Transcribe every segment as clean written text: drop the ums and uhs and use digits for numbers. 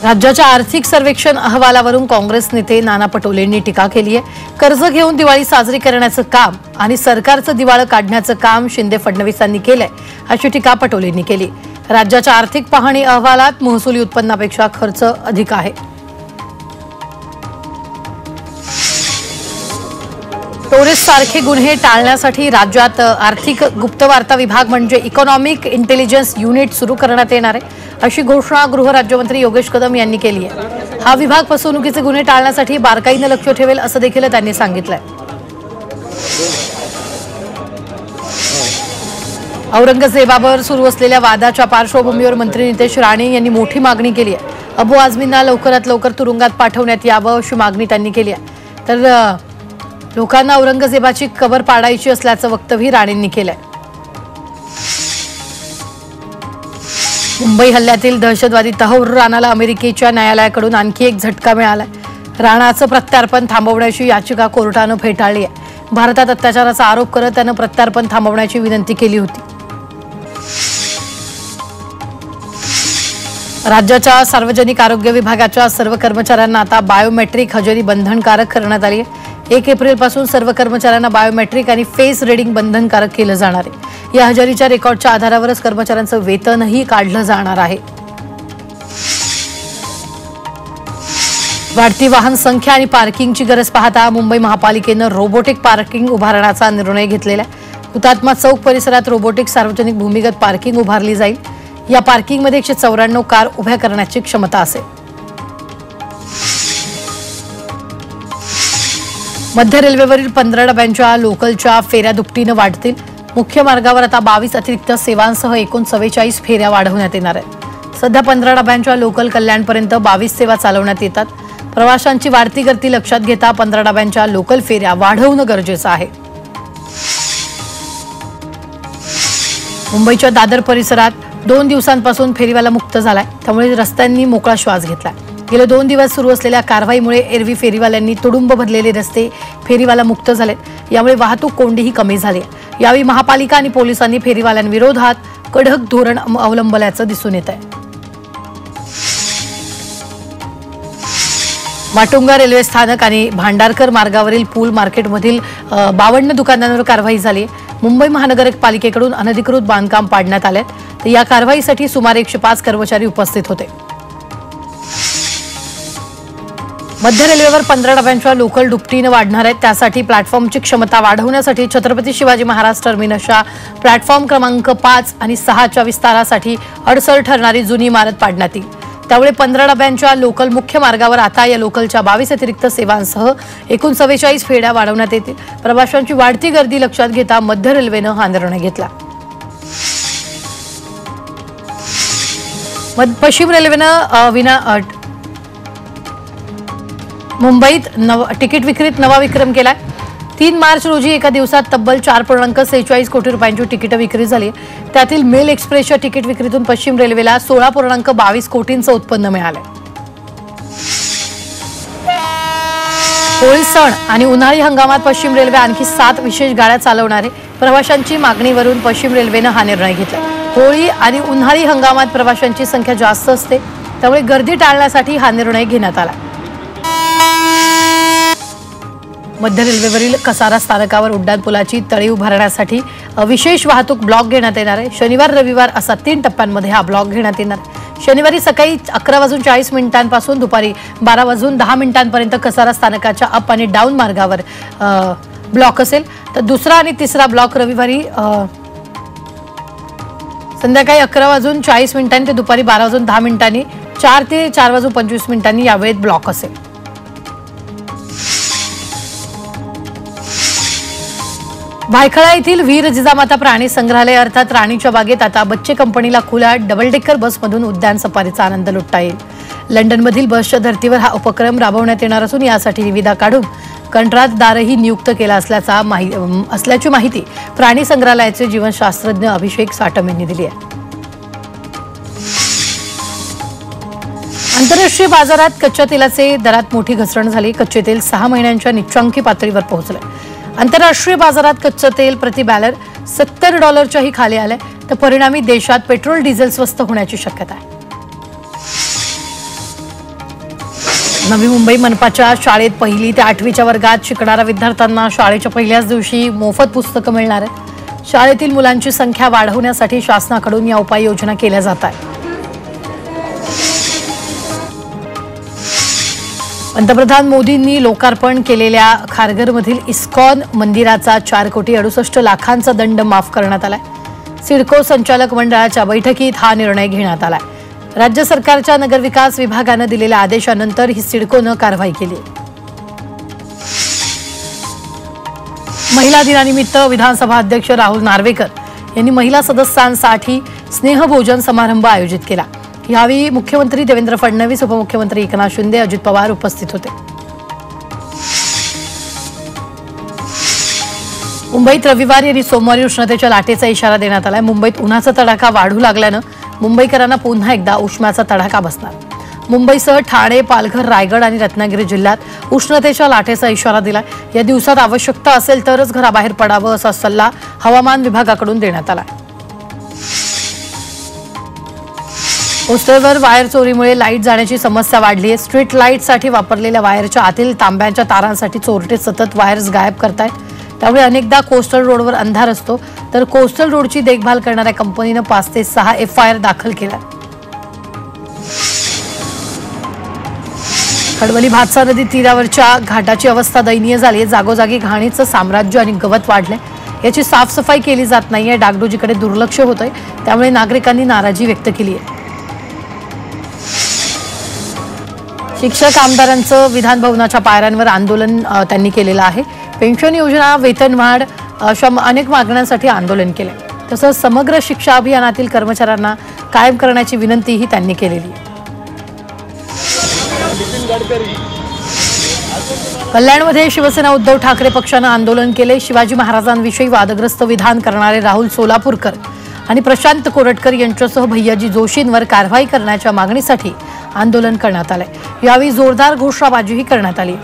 राज्याच्या आर्थिक सर्वेक्षण अहवालावरून काँग्रेस नेते नाना पटोलेंनी टीका केली आहे। कर्ज घेऊन दिवाळी साजरी करण्याचं काम आणि सरकारचं दिवाळं काढण्याचं काम शिंदे फडणवीसांनी केलंय अशी टीका पटोलेंनी केली। राज्याच्या आर्थिक पाहणी अहवालात महसुली उत्पन्नापेक्षा खर्च अधिक आहे। टोरेस सारखे गुन्हे टाळण्यासाठी राज्यात आर्थिक गुप्तवार्ता विभाग म्हणजे इकॉनॉमिक इंटेलिजन्स युनिट सुरू करण्यात येणार आहे अशी घोषणा गृह राज्यमंत्री योगेश कदम यांनी केली आहे। हा विभाग फसवणुकीचे गुन्हे टाळण्यासाठी बारकाईने लक्ष ठेवेल असं देखील त्यांनी सांगितलंय। औरंगजेबावर सुरू असलेल्या वादाच्या पार्श्वभूमीवर मंत्री नितेश राणे यांनी मोठी मागणी केली आहे। अबू आझमींना लवकरात लवकर तुरुंगात पाठवण्यात यावं अशी मागणी त्यांनी केली आहे। तर लोकांना औरंगजेबाची कबर पाडायची असल्याचं वक्तव्य राणेंनी केलंय। मुंबई हल्ल्यातील दहशतवादी तहव्वूर राणाला अमेरिकेच्या न्यायालयाकडून आणखी एक झटका मिळालाय। राणाचं प्रत्यार्पण थांबवण्याची याचिका कोर्टानं फेटाळली आहे। भारतात अत्याचाराचा आरोप करत त्यानं प्रत्यार्पण थांबवण्याची विनंती केली होती। राज्याच्या सार्वजनिक आरोग्य विभागाच्या सर्व कर्मचाऱ्यांना आता बायोमेट्रिक हजेरी बंधनकारक करण्यात आली आहे। 1 एप्रिलपासून सर्व कर्मचाऱ्यांना बायोमेट्रिक आणि फेस रीडिंग बंधनकारक केलं जाणार आहे। या हजेरीच्या रेकॉर्डच्या आधारावरच कर्मचाऱ्यांचं वेतनही काढलं जाणार आहे। वाढती वाहन संख्या आणि पार्किंगची गरज पाहता मुंबई महापालिकेनं रोबोटिक पार्किंग उभारण्याचा निर्णय घेतलेला आहे। हुतात्मा चौक परिसरात रोबोटिक सार्वजनिक भूमिगत पार्किंग उभारली जाईल। या पार्किंगमध्ये 194 कार उभ्या करण्याची क्षमता असेल। मध्य रेल्वेवरील 15 डब्यांच्या लोकलच्या फेऱ्या दुपटीनं वाढतील। मुख्य मार्गावर आता 22 अतिरिक्त सेवांसह एकूण 44 फेऱ्या वाढवण्यात येणार आहेत। सध्या 15 डब्यांच्या लोकल कल्याणपर्यंत 22 सेवा चालवण्यात येतात। प्रवाशांची वाढती गर्दी लक्षात घेता 15 डब्यांच्या लोकल फेऱ्या वाढवणं गरजेचं आहे। मुंबईच्या दादर परिसरात 2 दिवसांपासून फेरीवाला मुक्त झालाय, त्यामुळे रस्त्यांनी मोकळा श्वास घेतला। गेले 2 दिवस सुरू असलेल्या कारवाईमुळे एरवी फेरीवाल्यांनी तुडुंब भरलेले रस्ते फेरीवाला मुक्त झालेत। यामुळे वाहतूक कोंडीही कमी झाली आहे। यावेळी महापालिका आणि पोलिसांनी फेरीवाल्यांविरोधात कडक धोरण अवलंबल्याचं दिसून येत आहे। माटुंगा रेल्वे स्थानक आणि भांडारकर मार्गावरील पूल मार्केटमधील 52 दुकानांवर कारवाई झाली आहे। मुंबई महानगरपालिकेकडून अनधिकृत बांधकाम पाडण्यात आले, तर या कारवाईसाठी सुमारे 105 कर्मचारी उपस्थित होते। मध्य रेल्वेवर 15 डब्यांच्या लोकल दुपटीनं वाढणार आहेत। त्यासाठी प्लॅटफॉर्मची क्षमता वाढवण्यासाठी छत्रपती शिवाजी महाराज टर्मिनसच्या प्लॅटफॉर्म क्रमांक 5 आणि 6च्या विस्तारासाठी अडसर ठरणारी जुनी इमारत पाडण्यात येईल। त्यामुळे 15 डब्यांच्या लोकल मुख्य मार्गावर आता या लोकलच्या 22 अतिरिक्त सेवांसह एकूण 44 फेऱ्या वाढवण्यात येतील। प्रवाशांची वाढती गर्दी लक्षात घेता मध्य रेल्वेनं हा निर्णय घेतला। पश्चिम रेल्वेनं मुंबईत तिकीट विक्रीत नवा विक्रम केलाय। 3 मार्च रोजी एका दिवसात तब्बल 4.46 कोटी रुपयांची तिकीट विक्री झाली। त्यातील मेल एक्सप्रेसच्या तिकीट विक्रीतून पश्चिम रेल्वेला 16.22 कोटींचं उत्पन्न मिळालंय। होळी सण आणि उन्हाळी हंगामात पश्चिम रेल्वे आणखी 7 विशेष गाड्या चालवणार आहे। प्रवाशांची मागणीवरून पश्चिम रेल्वेनं हा निर्णय घेतला। होळी आणि उन्हाळी हंगामात प्रवाशांची संख्या जास्त असते, त्यामुळे गर्दी टाळण्यासाठी हा निर्णय घेण्यात आला। मध्य रेल्वेवरील कसारा स्थानकावर उड्डाणपुलाची तळी उभारण्यासाठी विशेष वाहतूक ब्लॉक घेण्यात येणार आहे। शनिवार रविवार असा 3 टप्प्यांमध्ये हा ब्लॉक घेण्यात येणार आहे। शनिवारी सकाळी 11:40 पासून दुपारी 12:10 कसारा स्थानकाच्या अप आणि डाऊन मार्गावर ब्लॉक असेल, तर दुसरा आणि तिसरा ब्लॉक रविवारी संध्याकाळी 11:40 ते दुपारी 12:10 4 ते 4:25 या वेळेत ब्लॉक असेल। भायखळा येथील वीर जिजामाता प्राणी संग्रहालय अर्थात राणीच्या बागेत आता बच्चे कंपनीला खुल्या डबल डेकर बसमधून उद्यान सफारीचा आनंद लुटता येईल। लंडनमधील बसच्या धर्तीवर हा उपक्रम राबवण्यात येणार असून यासाठी निविदा काढून कंत्राटदारही नियुक्त केला असल्याची माहिती प्राणी संग्रहालयाचे जीवशास्त्रज्ञ अभिषेक साटम यांनी दिली आहे। आंतरराष्ट्रीय बाजारात कच्च्या तेलाचे दरात मोठी घसरण झाली। कच्चे तेल 6 महिन्यांच्या निच्चांकी पातळीवर पोहोचले। आंतरराष्ट्रीय बाजारात कच्चे तेल प्रति बॅरल $70च्याही खाली आले, तर परिणामी देशात पेट्रोल डिझेल स्वस्त होण्याची शक्यता आहे। नवी मुंबई मनपाच्या शाळेत 1ली ते 8वीच्या वर्गात शिकणाऱ्या विद्यार्थ्यांना शाळेच्या पहिल्याच दिवशी मोफत पुस्तकं मिळणार आहेत। शाळेतील मुलांची संख्या वाढवण्यासाठी शासनाकडून या उपाययोजना केल्या जात आहेत। पंतप्रधान मोदींनी लोकार्पण केलेल्या खारघरमधील इस्कॉन मंदिराचा 4,68,00,000 दंड माफ करण्यात आलाय। सिडको संचालक मंडळाच्या बैठकीत हा निर्णय घेण्यात आलाय। राज्य सरकारच्या नगरविकास विभागाने दिलेल्या आदेशानंतर ही सिडकोने कारवाई केली। महिला दिनानिमित्त विधानसभा अध्यक्ष राहुल नार्वेकर यांनी महिला सदस्यांसाठी स्नेहभोजन समारंभ आयोजित केला। यावेळी मुख्यमंत्री देवेंद्र फडणवीस, उपमुख्यमंत्री एकनाथ शिंदे, अजित पवार उपस्थित होते। मुंबईत रविवारी आणि सोमवारी उष्णतेच्या लाटेचा इशारा देण्यात आलाय। मुंबईत उन्हाचा तडाखा वाढू लागल्याने मुंबईकरांना पुन्हा एकदा उष्म्याचा तडाखा बसणार। मुंबईसह ठाणे, पालघर, रायगड आणि रत्नागिरी जिल्ह्यात उष्णतेच्या लाटेचा इशारा दिलाय। या दिवसात आवश्यकता असेल तरच घराबाहेर पडावं असा सल्ला हवामान विभागाकडून देण्यात आलाय। पोस्टरवर वायर चोरीमुळे लाईट जाण्याची समस्या वाढली आहे। स्ट्रीट लाईटसाठी वापरलेल्या वायरच्या आतील तांब्याच्या तारांसाठी चोरटे सतत वायर्स गायब करतायत। त्यामुळे अनेकदा कोस्टल रोडवर अंधार असतो, तर कोस्टल रोडची देखभाल करणाऱ्या कंपनीने 5 ते 6 FIR दाखल केला। खडवली भातसा नदी तीरावरच्या घाटाची अवस्था दयनीय झाली आहे। जागोजागी घाणीचं साम्राज्य आणि गवत वाढलंय। याची साफसफाई केली जात नाहीये। डागडुजीकडे दुर्लक्ष होतंय, त्यामुळे नागरिकांनी नाराजी व्यक्त केली आहे। शिक्षक आमदारांचं विधान भवनाच्या पायऱ्यांवर आंदोलन त्यांनी केलेलं आहे। पेन्शन योजना, वेतनवाढ अशा अनेक मागण्यांसाठी आंदोलन केले। तसंच समग्र शिक्षा अभियानातील कर्मचाऱ्यांना कायम करण्याची विनंतीही त्यांनी केलेली आहे। कल्याणमध्ये शिवसेना उद्धव ठाकरे पक्षाने आंदोलन केले। शिवाजी महाराजांविषयी वादग्रस्त विधान करणारे राहुल सोलापूरकर आणि प्रशांत कोरटकर यांच्यासह भैयाजी जोशींवर कारवाई करण्याच्या मागणीसाठी आंदोलन करण्यात आले। यावेळी जोरदार घोषणाबाजीही करण्यात आली।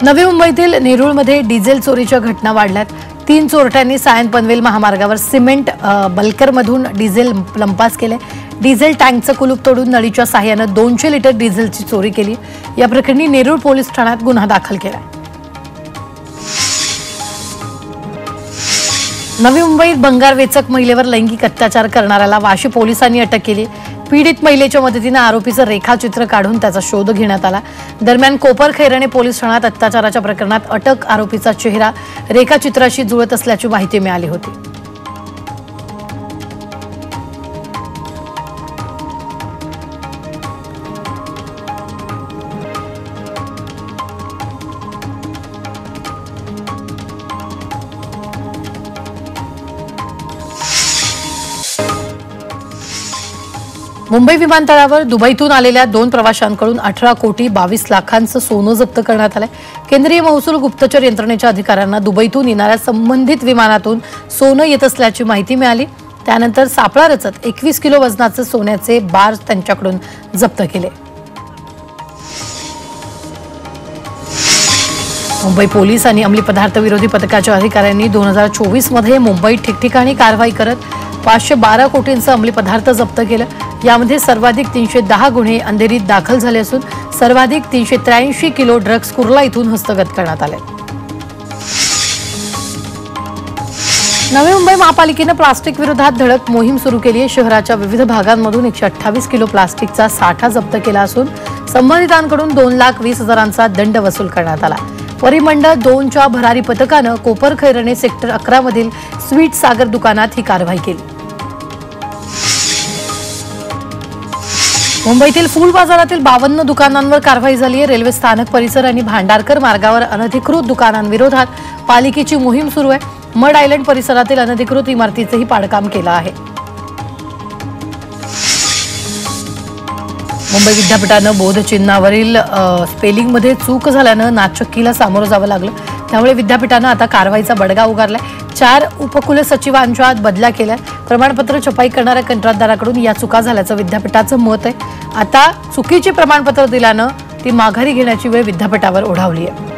नवी मुंबईतील नेरूळमध्ये डिझेल चोरीच्या घटना वाढल्यात। 3 चोरट्यांनी सायन पनवेल महामार्गावर सिमेंट बल्करमधून डिझेल लंपास केले। डिझेल टँकचं कुलूप तोडून नळीच्या साहाय्याने 200 लिटर डिझेलची चोरी केली। या प्रकरणी नेरूळ पोलीस ठाण्यात गुन्हा दाखल केला। नवी मुंबईत भंगारवेचक महिलेवर लैंगिक अत्याचार करणाऱ्याला वाशी पोलिसांनी अटक केली। पीडित महिलेच्या मदतीने आरोपीचं रेखाचित्र काढून त्याचा शोध घेण्यात आला। दरम्यान कोपरखैरणे पोलीस ठाण्यात अत्याचाराच्या प्रकरणात अटक आरोपीचा चेहरा रेखाचित्राशी जुळत असल्याची माहिती मिळाली होती। मुंबई विमानतळावर दुबईतून आलेल्या 2 प्रवाशांकडून 18,22,00,000चं सोनं जप्त करण्यात आलंय। केंद्रीय महसूल गुप्तचर यंत्रणेच्या अधिकाऱ्यांना दुबईतून येणाऱ्या संबंधित विमानातून सोनं येत असल्याची माहिती मिळाली। त्यानंतर सापळा रचत 21 किलो वजनाचे सोन्याचे बार त्यांच्याकडून जप्त केले। मुंबई पोलीस आणि अंमली पदार्थ विरोधी पथकाच्या अधिकाऱ्यांनी 2024 मध्ये मुंबईत ठिकठिकाणी कारवाई करत 512 कोटींचं अंमली पदार्थ जप्त केलं। यामध्ये सर्वाधिक 310 गुन्हे अंधेरीत दाखल झाले असून सर्वाधिक 383 किलो ड्रग्ज कुर्ला इथून हस्तगत करण्यात आले। नवी मुंबई महापालिकेने प्लास्टिक विरोधात धडक मोहीम सुरू केली आहे। शहराच्या विविध भागांमधून 128 किलो प्लास्टिकचा साठा जप्त केला असून संबंधितांकडून 2,20,000चा दंड वसूल करण्यात आला। परिमंडळ 2च्या भरारी पथकानं कोपरखैरणे सेक्टर 11 मधील स्वीट सागर दुकानात ही कारवाई केली। मुंबईतील फूल बाजारातील 52 दुकानांवर कारवाई झाली आहे। रेल्वे स्थानक परिसर आणि भांडारकर मार्गावर अनधिकृत दुकानांविरोधात पालिकेची मोहीम सुरू आहे। मड आयलंड परिसरातील अनधिकृत इमारतीचेही पाडकाम केलं आहे। मुंबई विद्यापीठानं बोधचिन्हावरील स्पेलिंगमध्ये चूक झाल्यानं नाचक्कीला सामोरं जावं लागलं। त्यामुळे विद्यापीठानं आता कारवाईचा बडगा उगारलाय। 4 उपकुलसचिवांच्या बदल्या केल्या। प्रमाणपत्र छपाई करणाऱ्या कंत्राटदाराकडून या चुका झाल्याचं विद्यापीठाचं मत आहे। आता चुकीची प्रमाणपत्र दिल्यानं ती माघारी घेण्याची वेळ विद्यापीठावर ओढावली आहे।